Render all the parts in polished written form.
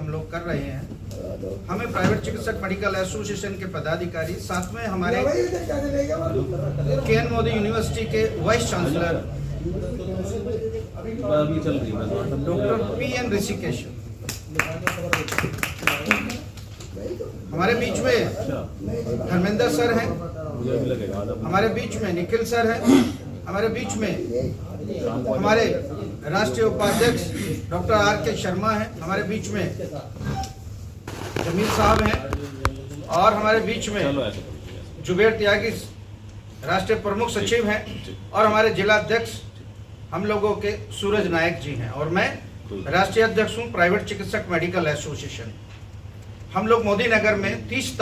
हम लोग कर रहे हैं। हमें प्राइवेट चिकित्सक मेडिकल एसोसिएशन के पदाधिकारी, साथ में हमारे के.एन. मोदी यूनिवर्सिटी के vice chancellor doctor P.N. Rishikesh, हमारे बीच में धर्मेंद्र सर हैं, हमारे बीच में निखिल सर हैं, हमारे बीच में हमारे राष्ट्रीय उपाध्यक्ष डॉक्टर R.K. शर्मा हैं, हमारे बीच में जमील साहब हैं, और हमारे बीच में जुबेर त्यागी राष्ट्रीय प्रमुख सचिव हैं, और हमारे जिलाध्यक्ष हम लोगों के सूरज नायक जी हैं, और मैं राष्ट्रीय अध्यक्ष हूँ प्राइवेट चिकित्सक मेडिकल एसोसिएशन। हम लोग मोदी नगर में 30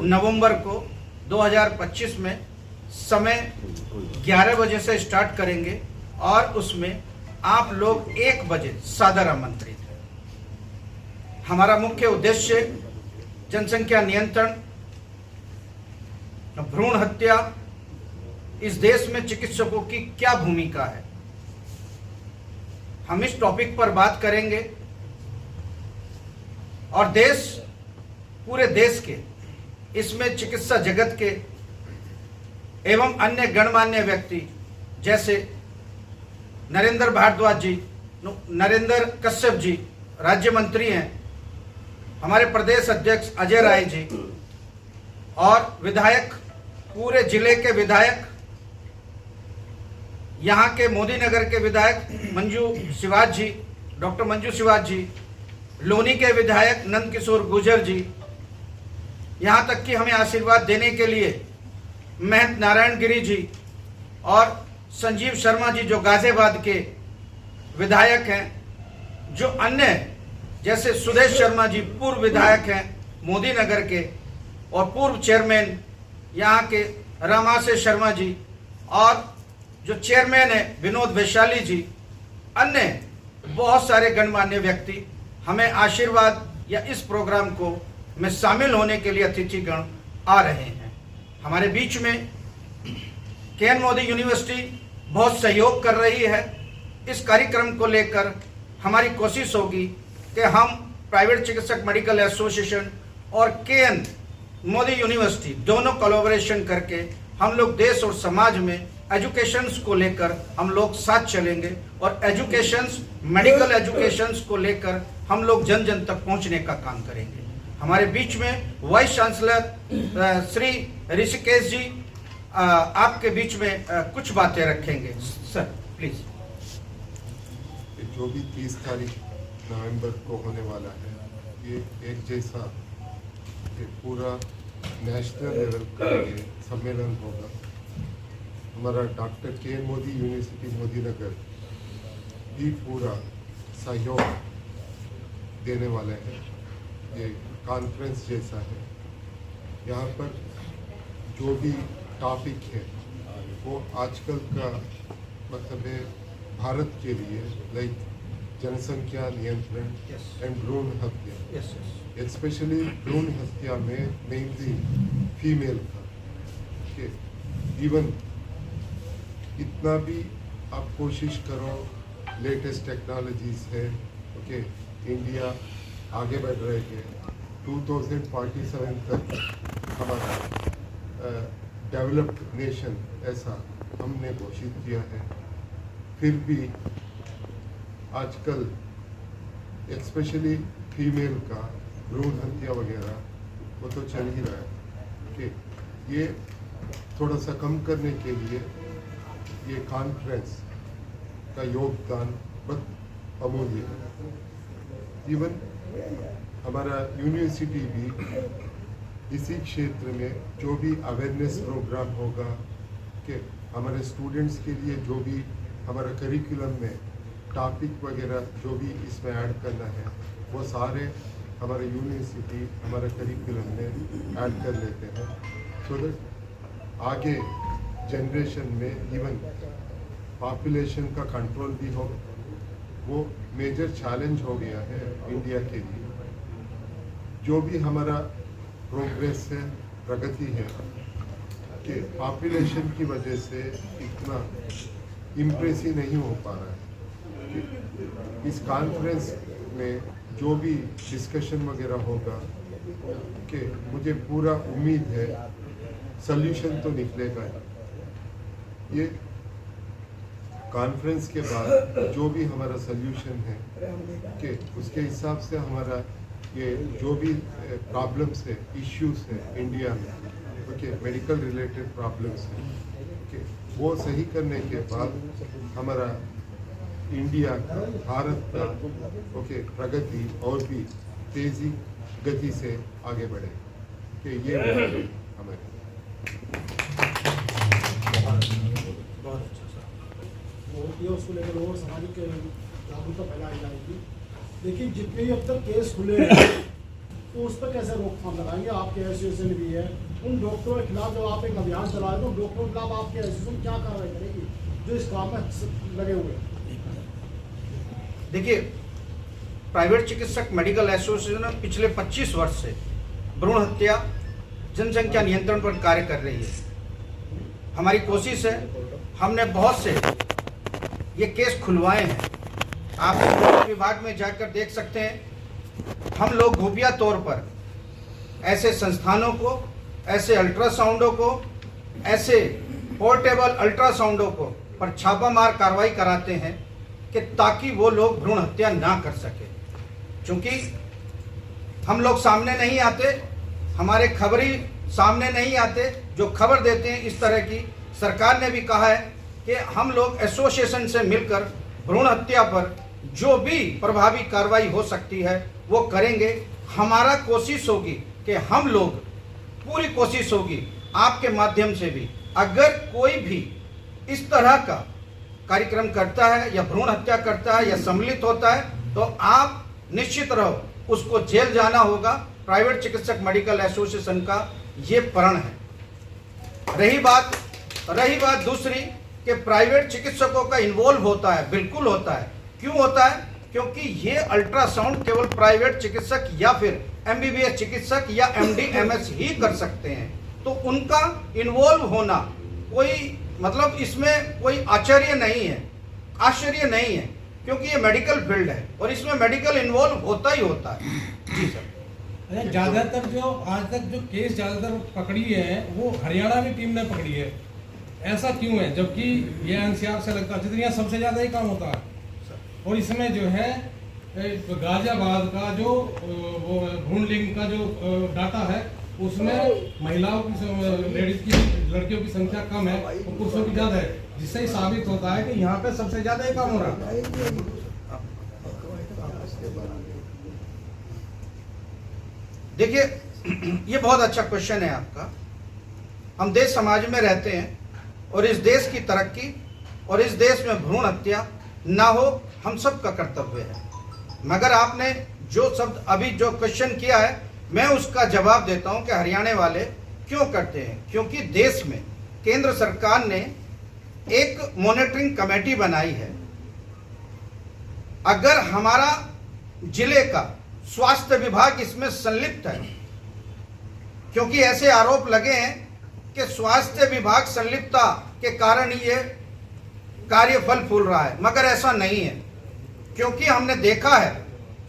नवंबर को 2025 में समय 11 बजे से स्टार्ट करेंगे, और उसमें आप लोग 1 बजे सादर आमंत्रित हैं। हमारा मुख्य उद्देश्य जनसंख्या नियंत्रण, भ्रूण हत्या, इस देश में चिकित्सकों की क्या भूमिका है, हम इस टॉपिक पर बात करेंगे। और पूरे देश के, इसमें चिकित्सा जगत के एवं अन्य गणमान्य व्यक्ति जैसे नरेंद्र भारद्वाज जी, नरेंद्र कश्यप जी राज्य मंत्री हैं, हमारे प्रदेश अध्यक्ष अजय राय जी, और विधायक, पूरे जिले के विधायक, यहाँ के मोदी नगर के विधायक मंजू शिवाज जी, डॉक्टर मंजू शिवाज जी, लोनी के विधायक नंद किशोर गुर्जर जी, यहाँ तक कि हमें आशीर्वाद देने के लिए महंत नारायण गिरी जी और संजीव शर्मा जी जो गाजियाबाद के विधायक हैं, जो अन्य जैसे सुदेश शर्मा जी पूर्व विधायक हैं मोदी नगर के, और पूर्व चेयरमैन यहाँ के रामाशय शर्मा जी, और जो चेयरमैन है विनोद वैशाली जी, अन्य बहुत सारे गणमान्य व्यक्ति हमें आशीर्वाद या इस प्रोग्राम को में शामिल होने के लिए अतिथिगण आ रहे हैं। हमारे बीच में के.एन. मोदी यूनिवर्सिटी बहुत सहयोग कर रही है। इस कार्यक्रम को लेकर हमारी कोशिश होगी कि हम प्राइवेट चिकित्सक मेडिकल एसोसिएशन और के.एन. मोदी यूनिवर्सिटी दोनों कोलैबोरेशन करके हम लोग देश और समाज में एजुकेशंस को लेकर हम लोग साथ चलेंगे, और एजुकेशंस, मेडिकल एजुकेशंस को लेकर हम लोग जन जन तक पहुंचने का काम करेंगे। हमारे बीच में वाइस चांसलर श्री ऋषिकेश जी आपके बीच में कुछ बातें रखेंगे। Sir please. जो भी 30 तारीख नवंबर को होने वाला है, ये एक जैसा पूरा नेशनल लेवल का ये सम्मेलन होगा। हमारा doctor K N. Modi university Modi Nagar भी पूरा सहयोग देने वाले हैं। ये कॉन्फ्रेंस जैसा है, यहाँ पर जो भी टॉपिक है वो आजकल का मतलब है भारत के लिए, लाइक जनसंख्या नियंत्रण एंड भ्रूण हत्या, स्पेशली भ्रूण हत्या में मेनली फीमेल का, इवन इतना भी आप कोशिश करो, लेटेस्ट टेक्नोलॉजीज है, ओके, इंडिया आगे बढ़ रहे हैं। 2047 तक हमारा डेवलप्ड नेशन ऐसा हमने घोषित किया है। फिर भी आजकल स्पेशली फीमेल का भ्रूण हत्या वगैरह वो तो चल ही रहा है। ओके, ये थोड़ा सा कम करने के लिए ये कॉन्फ्रेंस का योगदान बहुत अमूल्य है। इवन हमारा यूनिवर्सिटी भी इसी क्षेत्र में जो भी अवेयरनेस प्रोग्राम होगा कि हमारे स्टूडेंट्स के लिए जो भी हमारा करिकुलम में टॉपिक वगैरह जो भी इसमें ऐड करना है, वो सारे हमारे यूनिवर्सिटी हमारे करिकुलम में ऐड कर लेते हैं, सो दैट आगे जनरेशन में इवन पॉपुलेशन का कंट्रोल भी हो। वो मेजर चैलेंज हो गया है इंडिया के लिए। जो भी हमारा प्रोग्रेस है, प्रगति है, कि पॉपुलेशन की वजह से इतना इम्प्रेसिव नहीं हो पा रहा है। इस कॉन्फ्रेंस में जो भी डिस्कशन वगैरह होगा कि मुझे पूरा उम्मीद है सल्यूशन तो निकलेगा। ये कॉन्फ्रेंस के बाद जो भी हमारा सल्यूशन है कि उसके हिसाब से हमारा ये जो भी प्रॉब्लम्स है, इश्यूज है इंडिया में, ओके, मेडिकल रिलेटेड प्रॉब्लम्स है, ओके, वो सही करने के बाद हमारा इंडिया का, भारत का, ओके, प्रगति और भी तेजी गति से आगे बढ़े कि ये हमारे उसको लेकर और सामाजिक जागरूकता फैलाई जाएगी। लेकिन जितने भी अब तक केस खुले हैं तो उस पर कैसे रोकथाम लगाएंगे? आपके एसोसिएशन भी है, उन डॉक्टरों के खिलाफ जब आप एक अभियान चला रहे हो तो डॉक्टरों के खिलाफ आपके एसोसिएशन क्या कार्रवाई करेगी जो इस काम में लगे हुए हैं? देखिए, प्राइवेट चिकित्सक मेडिकल एसोसिएशन पिछले 25 वर्ष से भ्रूण हत्या जनसंख्या नियंत्रण पर कार्य कर रही है। हमारी कोशिश है, हमने बहुत से ये केस खुलवाए हैं। आप विभाग में जाकर देख सकते हैं, हम लोग खुफिया तौर पर ऐसे संस्थानों को, ऐसे अल्ट्रासाउंडों को, ऐसे पोर्टेबल अल्ट्रासाउंडों को पर छापामार कार्रवाई कराते हैं कि ताकि वो लोग भ्रूण हत्या ना कर सके। क्योंकि हम लोग सामने नहीं आते, हमारे खबरी सामने नहीं आते, जो खबर देते हैं इस तरह की। सरकार ने भी कहा है कि हम लोग एसोसिएशन से मिलकर भ्रूण हत्या पर जो भी प्रभावी कार्रवाई हो सकती है वो करेंगे। हमारा कोशिश होगी कि हम लोग, पूरी कोशिश होगी आपके माध्यम से भी, अगर कोई भी इस तरह का कार्यक्रम करता है या भ्रूण हत्या करता है या सम्मिलित होता है तो आप निश्चित रहो उसको जेल जाना होगा। प्राइवेट चिकित्सक मेडिकल एसोसिएशन का ये प्रण है। रही बात दूसरी कि प्राइवेट चिकित्सकों का इन्वॉल्व होता है, बिल्कुल होता है। क्यों होता है? क्योंकि ये अल्ट्रासाउंड केवल प्राइवेट चिकित्सक या फिर एमबीबीएस चिकित्सक या एमडी एमएस ही कर सकते हैं। तो उनका इन्वॉल्व होना कोई मतलब इसमें कोई आश्चर्य नहीं है, क्योंकि ये मेडिकल फील्ड है और इसमें मेडिकल इन्वॉल्व होता ही होता है। जी सर। ज्यादातर जो आज तक जो केस ज्यादातर पकड़ी है वो हरियाणा की टीम ने पकड़ी है, ऐसा क्यों है? जबकि ये एनसीआर से लगता है जितनी सबसे ज्यादा ही काम होता है। और इसमें जो है गाजियाबाद का जो वो भ्रूण लिंग का जो डाटा है उसमें महिलाओं की, लेडीज की, लड़कियों की संख्या कम है और पुरुषों की ज्यादा है, जिससे ही साबित होता है कि यहाँ पे सबसे ज्यादा ही काम हो रहा है। देखिए, ये बहुत अच्छा क्वेश्चन है आपका। हम देश समाज में रहते हैं और इस देश की तरक्की और इस देश में भ्रूण हत्या ना हो हम सब का कर्तव्य है। मगर आपने जो शब्द अभी जो क्वेश्चन किया है, मैं उसका जवाब देता हूं कि हरियाणा वाले क्यों करते हैं। क्योंकि देश में केंद्र सरकार ने एक मॉनिटरिंग कमेटी बनाई है। अगर हमारा जिले का स्वास्थ्य विभाग इसमें संलिप्त है, क्योंकि ऐसे आरोप लगे हैं कि स्वास्थ्य विभाग संलिप्तता के कारण ये कार्य फल फूल रहा है, मगर ऐसा नहीं है। क्योंकि हमने देखा है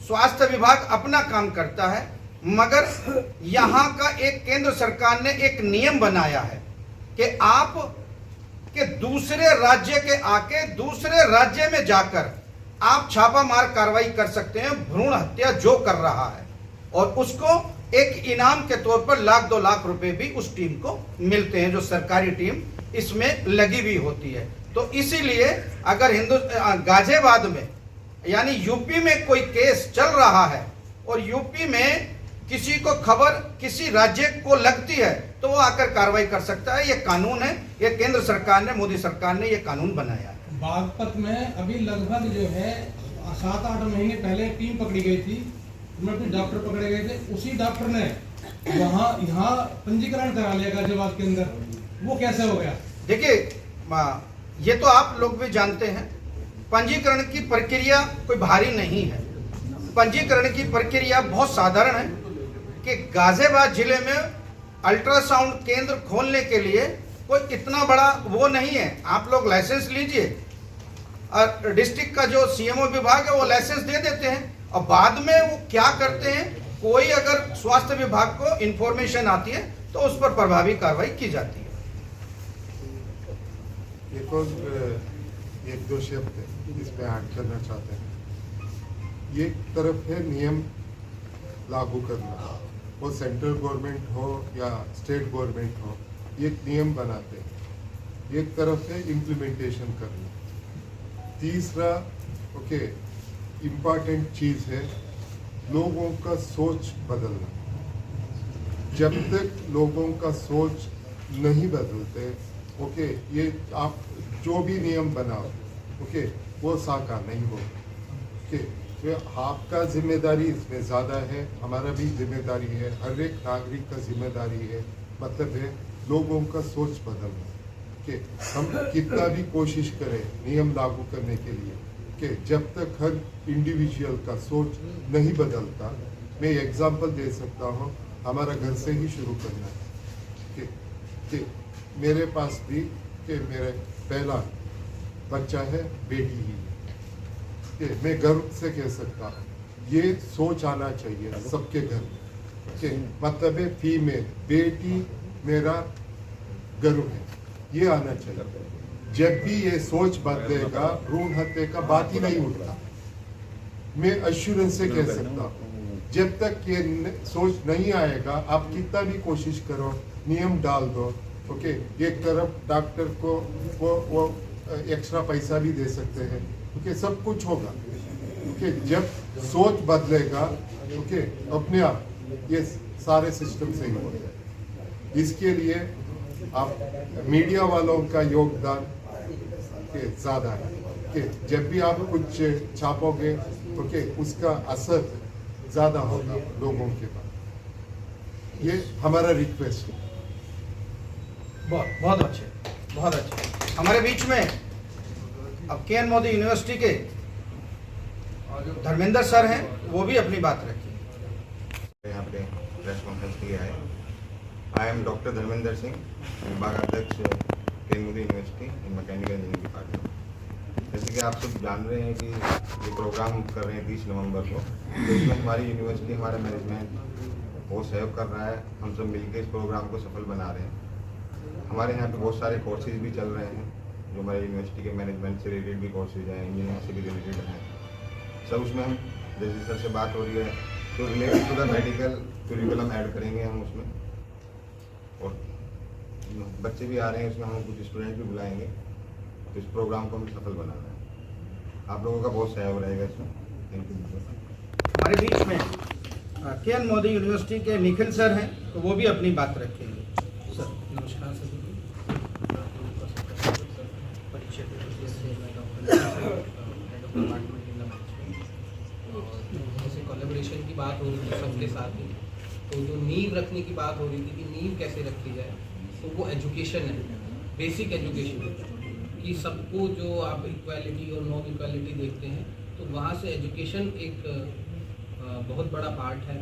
स्वास्थ्य विभाग अपना काम करता है, मगर यहाँ का एक केंद्र सरकार ने एक नियम बनाया है कि आप के दूसरे राज्य के आके दूसरे राज्य में जाकर आप छापामार कार्रवाई कर सकते हैं भ्रूण हत्या जो कर रहा है, और उसको एक इनाम के तौर पर 1-2 लाख रुपए भी उस टीम को मिलते हैं, जो सरकारी टीम इसमें लगी हुई होती है। तो इसीलिए अगर गाजियाबाद में यानी यूपी में कोई केस चल रहा है और यूपी में किसी को खबर किसी राज्य को लगती है तो वो आकर कार्रवाई कर सकता है। ये कानून है, ये केंद्र सरकार ने, मोदी सरकार ने ये कानून बनाया है। बागपत में अभी लगभग जो है 7-8 महीने पहले टीम पकड़ी गई थी, उनमें कुछ डॉक्टर पकड़े गए थे। उसी डॉक्टर ने यहाँ पंजीकरण करा लिया गाजियाबाद के अंदर, वो कैसे हो गया? देखिए, ये तो आप लोग भी जानते हैं, पंजीकरण की प्रक्रिया कोई भारी नहीं है। पंजीकरण की प्रक्रिया बहुत साधारण है कि गाजियाबाद जिले में अल्ट्रासाउंड केंद्र खोलने के लिए कोई इतना बड़ा वो नहीं है। आप लोग लाइसेंस लीजिए और डिस्ट्रिक्ट का जो सीएमओ विभाग है वो लाइसेंस दे देते हैं, और बाद में वो क्या करते हैं, कोई अगर स्वास्थ्य विभाग को इंफॉर्मेशन आती है तो उस पर प्रभावी कार्रवाई की जाती है। एक और एक दो शब्द है इसमें ऐड करना चाहते हैं। एक तरफ है नियम लागू करना, वो सेंट्रल गवर्नमेंट हो या स्टेट गवर्नमेंट हो, एक नियम बनाते हैं। एक तरफ है इम्प्लीमेंटेशन करना। तीसरा इम्पॉर्टेंट चीज़ है लोगों का सोच बदलना। जब तक लोगों का सोच नहीं बदलते ये आप जो भी नियम बनाओ वो साकार नहीं होगा। तो आपका जिम्मेदारी इसमें ज़्यादा है, हमारा भी जिम्मेदारी है, हर एक नागरिक का जिम्मेदारी है। मतलब है लोगों का सोच बदलना। हम कितना भी कोशिश करें नियम लागू करने के लिए जब तक हर इंडिविजुअल का सोच नहीं बदलता, मैं एग्जांपल दे सकता हूँ, हमारा घर से ही शुरू करना है कि मेरे पास भी मेरे पहला बच्चा है, बेटी ही है। मैं गर्व से कह सकता हूँ ये सोच आना चाहिए सबके घर में मतलब है फीमेल बेटी मेरा गर्व है, ये आना चाहिए। जब भी ये सोच बदलेगा भ्रूण हत्या का बात ही नहीं उठता। मैं एश्योरेंस से कह सकता हूँ जब तक ये सोच नहीं आएगा, आप कितना भी कोशिश करो, नियम डाल दो एक तरफ डॉक्टर को वो एक्स्ट्रा पैसा भी दे सकते हैं सब कुछ होगा जब सोच बदलेगा अपने आप ये सारे सिस्टम सही हो जाए। इसके लिए आप मीडिया वालों का योगदान ज़्यादा है जब भी आप कुछ छापोगे उसका असर ज़्यादा होगा लोगों के पास। ये हमारा रिक्वेस्ट है। बहुत अच्छे। हमारे बीच में अब के.एन. मोदी यूनिवर्सिटी के धर्मेंद्र सर हैं, वो भी अपनी बात रखें। यहाँ पे प्रेस कॉन्फ्रेंस किया है। I am doctor Dharmendra Singh, विभागाध्यक्ष K N. Modi university in mechanical engineering department. जैसे कि आप सब जान रहे हैं कि ये प्रोग्राम कर रहे हैं 30 नवंबर को, तो इसमें हमारी यूनिवर्सिटी, हमारा मैनेजमेंट बहुत सहयोग कर रहा है। हम सब मिलकर इस प्रोग्राम को सफल बना रहे हैं। हमारे यहाँ पे बहुत सारे कोर्सेज भी चल रहे हैं जो हमारे यूनिवर्सिटी के मैनेजमेंट से रिलेटेड भी कोर्सेज हैं, इंजीनियरिंग से भी रिलेटेड हैं सब। उसमें हम जैसे सर से बात हो रही है तो related to the medical curriculum add करेंगे हम उसमें, और बच्चे भी आ रहे हैं उसमें, हम कुछ स्टूडेंट भी बुलाएंगे। तो इस प्रोग्राम को हम सफल बनाना है। आप लोगों का बहुत सहयोग रहेगा इसमें। Thank you. हमारे बीच में के.एन. मोदी यूनिवर्सिटी के निखिल सर हैं, तो वो भी अपनी बात रखेंगे। सर नमस्कार सभी को। जैसे कोलैबोरेशन की बात हो रही थी सबके साथ ही, तो जो नींव रखने की बात हो रही थी कि नींव कैसे रखी जाए, तो वो एजुकेशन है, बेसिक एजुकेशन कि सबको जो आप इक्वालिटी और नॉन इक्वालिटी देखते हैं, तो वहाँ से एजुकेशन एक बहुत बड़ा पार्ट है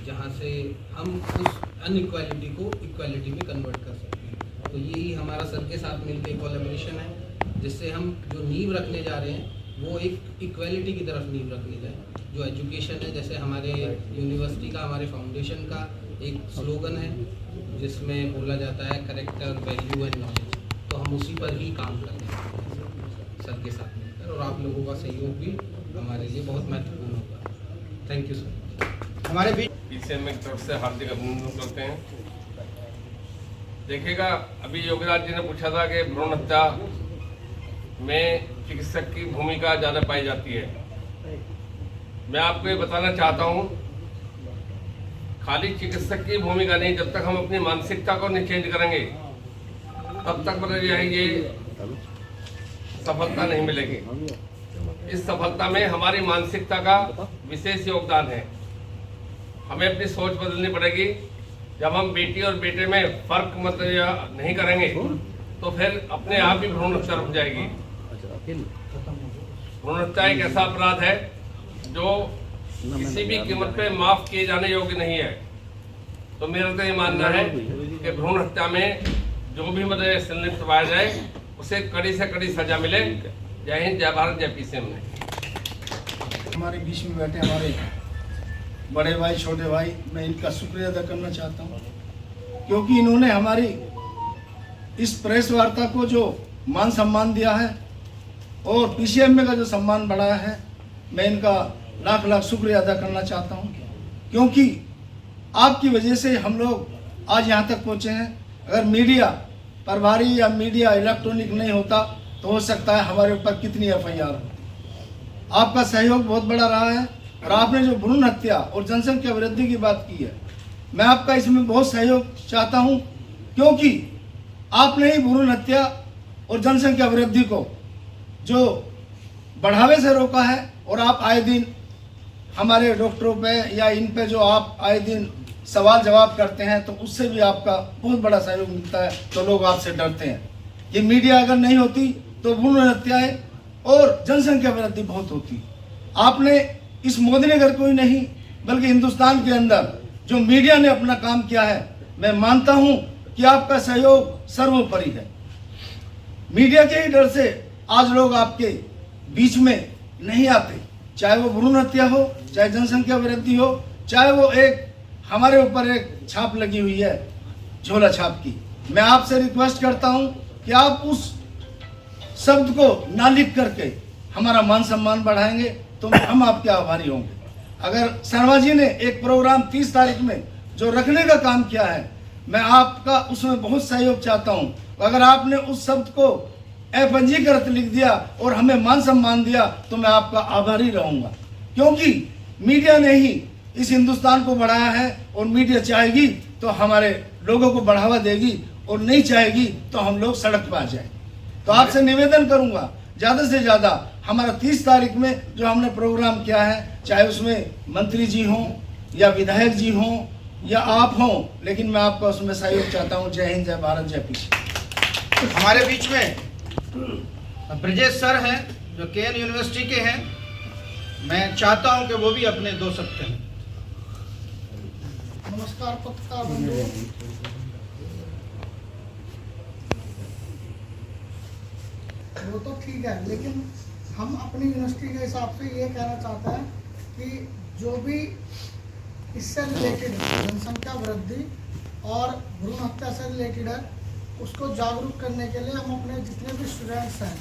जहाँ से हम उस अनइक्वालिटी को इक्वालिटी में कन्वर्ट कर सकते हैं। तो यही हमारा सर के साथ मिलकर कोलैबोरेशन है, जिससे हम जो नींव रखने जा रहे हैं वो एक इक्वालिटी की तरफ नींव रखने जाए। जो एजुकेशन है, जैसे हमारे यूनिवर्सिटी का, हमारे फाउंडेशन का एक स्लोगन है जिसमें बोला जाता है करेक्टर, वैल्यू एंड नॉलेज। तो हम उसी पर ही काम कर रहे हैं सर के साथ मिलकर, और आप लोगों का सहयोग भी हमारे लिए बहुत महत्वपूर्ण होगा। Thank you sir. हमारे बीच पीसीएम की तरफ से हार्दिक अभिनंदन करते हैं। देखिएगा, अभी योगीराज जी ने पूछा था कि भ्रूण हत्या में चिकित्सक की भूमिका ज़्यादा पाई जाती है। मैं आपको ये बताना चाहता हूँ, खाली चिकित्सक की भूमिका नहीं, जब तक हम अपनी मानसिकता को नहीं चेंज करेंगे तब तक मतलब ये सफलता नहीं मिलेगी। इस सफलता में हमारी मानसिकता का विशेष योगदान है। हमें अपनी सोच बदलनी पड़ेगी। जब हम बेटी और बेटे में फर्क मतलब नहीं करेंगे तो फिर अपने आप ही भ्रूण हत्या रुक जाएगी। भ्रूण हत्या एक ऐसा अपराध है जो किसी भी कीमत पे माफ किए जाने योग्य नहीं है। तो मेरा तो ये मानना है कि भ्रूण हत्या में जो भी मतलब संलिप्त पाया जाए उसे कड़ी से कड़ी सजा मिले। जय हिंद, जय भारत, जय पीसीएम। हमारे बीच में बैठे हमारे बड़े भाई छोटे भाई, मैं इनका शुक्रिया अदा करना चाहता हूँ, क्योंकि इन्होंने हमारी इस प्रेस वार्ता को जो मान सम्मान दिया है और PCMA का जो सम्मान बढ़ाया है, मैं इनका लाख लाख शुक्रिया अदा करना चाहता हूँ, क्योंकि आपकी वजह से हम लोग आज यहाँ तक पहुँचे हैं। अगर मीडिया प्रभारी या मीडिया इलेक्ट्रॉनिक नहीं होता तो हो सकता है हमारे ऊपर कितनी FIR होती। आपका सहयोग बहुत बड़ा रहा है और आपने जो भ्रूण हत्या और जनसंख्या वृद्धि की बात की है, मैं आपका इसमें बहुत सहयोग चाहता हूँ, क्योंकि आपने ही भ्रूण हत्या और जनसंख्या वृद्धि को जो बढ़ावे से रोका है। और आप आए दिन हमारे डॉक्टरों पे या इन पे जो आप आए दिन सवाल जवाब करते हैं, तो उससे भी आपका बहुत बड़ा सहयोग मिलता है, तो लोग आपसे डरते हैं। ये मीडिया अगर नहीं होती तो भ्रूण हत्याएं और जनसंख्या वृद्धि बहुत होती। आपने इस मोदी नगर को ही नहीं बल्कि हिंदुस्तान के अंदर जो मीडिया ने अपना काम किया है, मैं मानता हूं कि आपका सहयोग सर्वोपरि है। मीडिया के ही डर से आज लोग आपके बीच में नहीं आते, चाहे वो भ्रूण हत्या हो, चाहे जनसंख्या वृद्धि हो, चाहे वो एक हमारे ऊपर एक छाप लगी हुई है झोला छाप की। मैं आपसे रिक्वेस्ट करता हूं कि आप उस शब्द को ना लिख करके हमारा मान सम्मान बढ़ाएंगे तो हम आपके आभारी होंगे। अगर शर्मा जी ने एक प्रोग्राम 30 तारीख में जो रखने का काम किया है, मैं आपका उसमें बहुत सहयोग चाहता हूं। अगर आपने उस शब्द को अपंजीकृत लिख दिया और हमें मान सम्मान दिया तो मैं आपका आभारी रहूंगा, क्योंकि मीडिया ने ही इस हिंदुस्तान को बढ़ाया है और मीडिया चाहेगी तो हमारे लोगों को बढ़ावा देगी और नहीं चाहेगी तो हम लोग सड़क पर आ जाए। तो आपसे निवेदन करूंगा ज़्यादा से ज़्यादा हमारा 30 तारीख में जो हमने प्रोग्राम किया है, चाहे उसमें मंत्री जी हों या विधायक जी हों या आप हों, लेकिन मैं आपका उसमें सहयोग चाहता हूँ। जय हिंद, जय भारत, जय पीछे। हमारे बीच में ब्रजेश सर हैं जो KN यूनिवर्सिटी के हैं, मैं चाहता हूं कि वो भी अपने 2 शब्द कहें। नमस्कार पत्रकार बंधुओं, वो तो ठीक है, लेकिन हम अपनी यूनिवर्सिटी के हिसाब से ये कहना चाहते हैं कि जो भी इससे रिलेटेड जनसंख्या वृद्धि और भ्रूण हत्या से रिलेटेड है, उसको जागरूक करने के लिए हम अपने जितने भी स्टूडेंट्स हैं,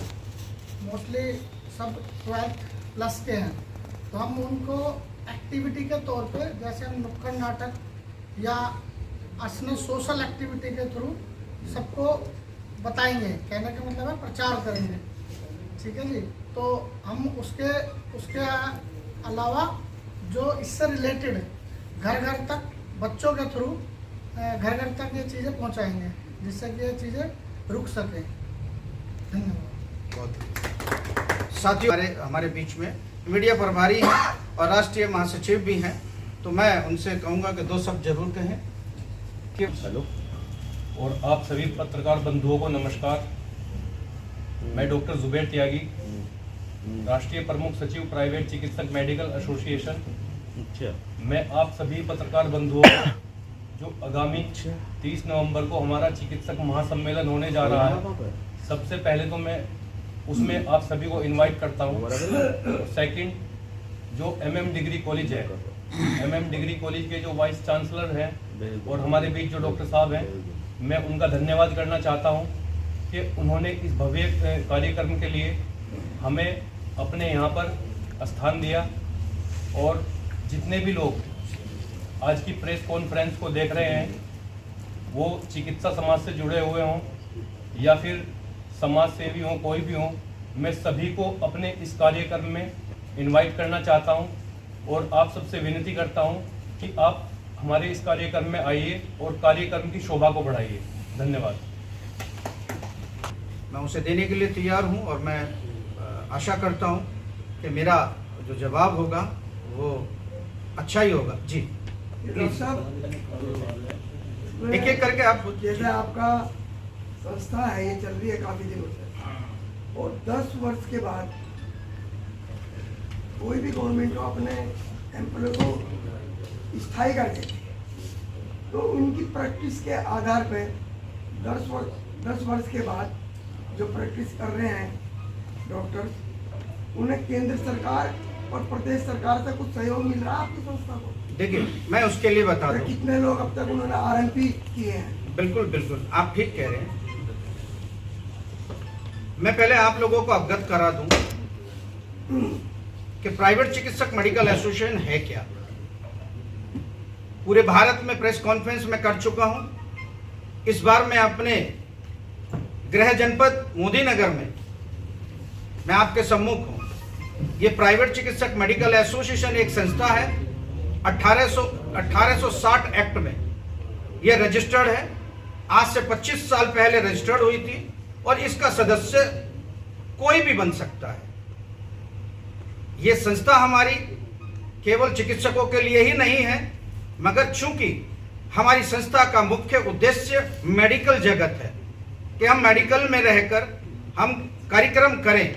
मोस्टली सब 12th प्लस के हैं, तो हम उनको एक्टिविटी के तौर पे, जैसे हम नुक्कड़ नाटक या असने सोशल एक्टिविटी के थ्रू सबको बताएंगे। कहने का मतलब है प्रचार करेंगे, ठीक है जी। तो हम उसके अलावा जो इससे रिलेटेड घर घर तक बच्चों के थ्रू घर घर तक ये चीज़ें पहुंचाएंगे, जिससे कि ये चीज़ें रुक सकें। धन्यवाद। साथियों, हमारे बीच में मीडिया प्रभारी हैं और राष्ट्रीय महासचिव भी हैं, तो मैं उनसे कहूँगा कि 2 शब्द जरूर कहें। कि हेलो, और आप सभी पत्रकार बंधुओं को नमस्कार। मैं डॉक्टर जुबैर त्यागी, राष्ट्रीय प्रमुख सचिव प्राइवेट चिकित्सक मेडिकल एसोसिएशन। मैं आप सभी पत्रकार बंधुओं को जो आगामी 30 नवंबर को हमारा चिकित्सक महासम्मेलन होने जा रहा है, सबसे पहले तो मैं उसमें आप सभी को इनवाइट करता हूँ। सेकंड, जो MM डिग्री कॉलेज है, MM डिग्री कॉलेज के जो वाइस चांसलर हैं और हमारे बीच जो डॉक्टर साहब हैं, मैं उनका धन्यवाद करना चाहता हूँ कि उन्होंने इस भव्य कार्यक्रम के लिए हमें अपने यहाँ पर स्थान दिया। और जितने भी लोग आज की प्रेस कॉन्फ्रेंस को देख रहे हैं, वो चिकित्सा समाज से जुड़े हुए हों या फिर समाज सेवी हों, कोई भी हों, मैं सभी को अपने इस कार्यक्रम में इनवाइट करना चाहता हूं और आप सबसे विनती करता हूं कि आप हमारे इस कार्यक्रम में आइए और कार्यक्रम की शोभा को बढ़ाइए। धन्यवाद। मैं उसे देने के लिए तैयार हूं और मैं आशा करता हूं कि मेरा जो जवाब होगा वो अच्छा ही होगा। जी, एक एक करके आप। जैसे आपका संस्था है, ये चल रही है काफी दिनों से, और 10 वर्ष के बाद कोई भी गवर्नमेंट को अपने एम्प्लॉय को स्थायी कर देती है, तो उनकी प्रैक्टिस के आधार पे 10 वर्ष के बाद जो प्रैक्टिस कर रहे हैं डॉक्टर्स, उन्हें केंद्र सरकार और प्रदेश सरकार से कुछ सहयोग मिल रहा है आपकी संस्था को? देखिए, मैं उसके लिए बता दूं। कितने लोग अब तक उन्होंने RMP किए हैं? बिल्कुल बिल्कुल, आप ठीक कह रहे हैं। मैं पहले आप लोगों को अवगत करा दूं कि प्राइवेट चिकित्सक मेडिकल एसोसिएशन है क्या। पूरे भारत में प्रेस कॉन्फ्रेंस में कर चुका हूं। इस बार मैं अपने गृह जनपद मोदी नगर में मैं आपके सम्मुख हूं। ये प्राइवेट चिकित्सक मेडिकल एसोसिएशन एक संस्था है। 1860 एक्ट में यह रजिस्टर्ड है। आज से 25 साल पहले रजिस्टर्ड हुई थी और इसका सदस्य कोई भी बन सकता है। यह संस्था हमारी केवल चिकित्सकों के लिए ही नहीं है, मगर चूंकि हमारी संस्था का मुख्य उद्देश्य मेडिकल जगत है कि हम मेडिकल में रहकर हम कार्यक्रम करें,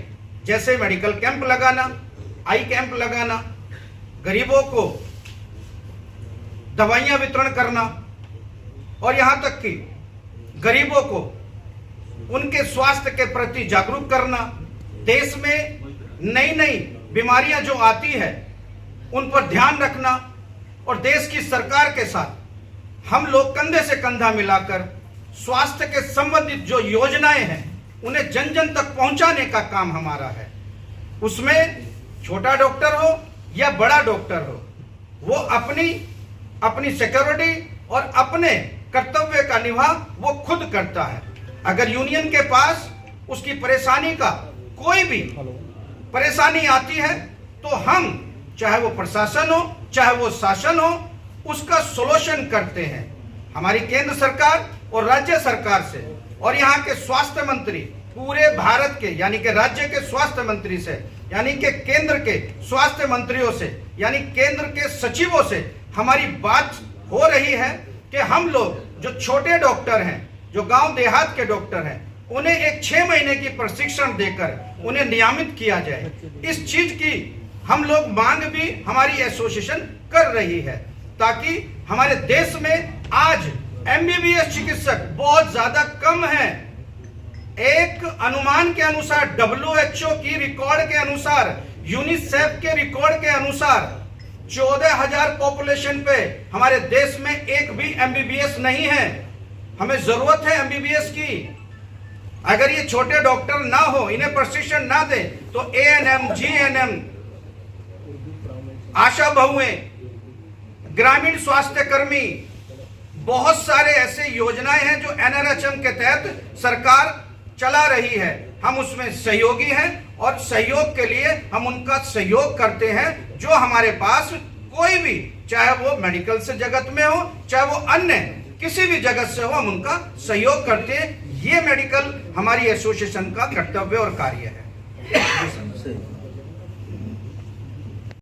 जैसे मेडिकल कैंप लगाना, आई कैंप लगाना, गरीबों को दवाइयां वितरण करना और यहां तक कि गरीबों को उनके स्वास्थ्य के प्रति जागरूक करना। देश में नई नई बीमारियां जो आती है उन पर ध्यान रखना और देश की सरकार के साथ हम लोग कंधे से कंधा मिलाकर स्वास्थ्य के संबंधित जो योजनाएं हैं उन्हें जन जन तक पहुंचाने का काम हमारा है। उसमें छोटा डॉक्टर हो या बड़ा डॉक्टर हो, वो अपनी सिक्योरिटी और अपने कर्तव्य का निर्वाह वो खुद करता है। अगर यूनियन के पास उसकी परेशानी का कोई भी परेशानी आती है तो हम, चाहे वो प्रशासन हो चाहे वो शासन हो, उसका सोल्यूशन करते हैं। हमारी केंद्र सरकार और राज्य सरकार से और यहाँ के स्वास्थ्य मंत्री पूरे भारत के, यानी कि राज्य के स्वास्थ्य मंत्री से, यानी कि केंद्र के स्वास्थ्य मंत्रियों से, यानी केंद्र के सचिवों से हमारी बात हो रही है कि हम लोग जो छोटे डॉक्टर हैं, जो गांव देहात के डॉक्टर हैं, उन्हें एक 6 महीने की प्रशिक्षण देकर उन्हें नियमित किया जाए। इस चीज की हम लोग मांग भी हमारी एसोसिएशन कर रही है, ताकि हमारे देश में आज MBBS चिकित्सक बहुत ज्यादा कम है। एक अनुमान के अनुसार, WHO की रिकॉर्ड के अनुसार, यूनिसेफ के रिकॉर्ड के अनुसार 14,000 पॉपुलेशन पे हमारे देश में एक भी MBBS नहीं है। हमें जरूरत है MBBS की। अगर ये छोटे डॉक्टर ना हो, इन्हें प्रशिक्षण ना दे, तो ANM, GNM, आशा बहुएं, ग्रामीण स्वास्थ्य कर्मी, बहुत सारे ऐसे योजनाएं हैं जो NRHM के तहत सरकार चला रही है। हम उसमें सहयोगी हैं और सहयोग के लिए हम उनका सहयोग करते हैं। जो हमारे पास कोई भी, चाहे वो मेडिकल से जगत में हो चाहे वो अन्य किसी भी जगत से हो, हम उनका सहयोग करते हैं। ये मेडिकल हमारी एसोसिएशन का कर्तव्य और कार्य है।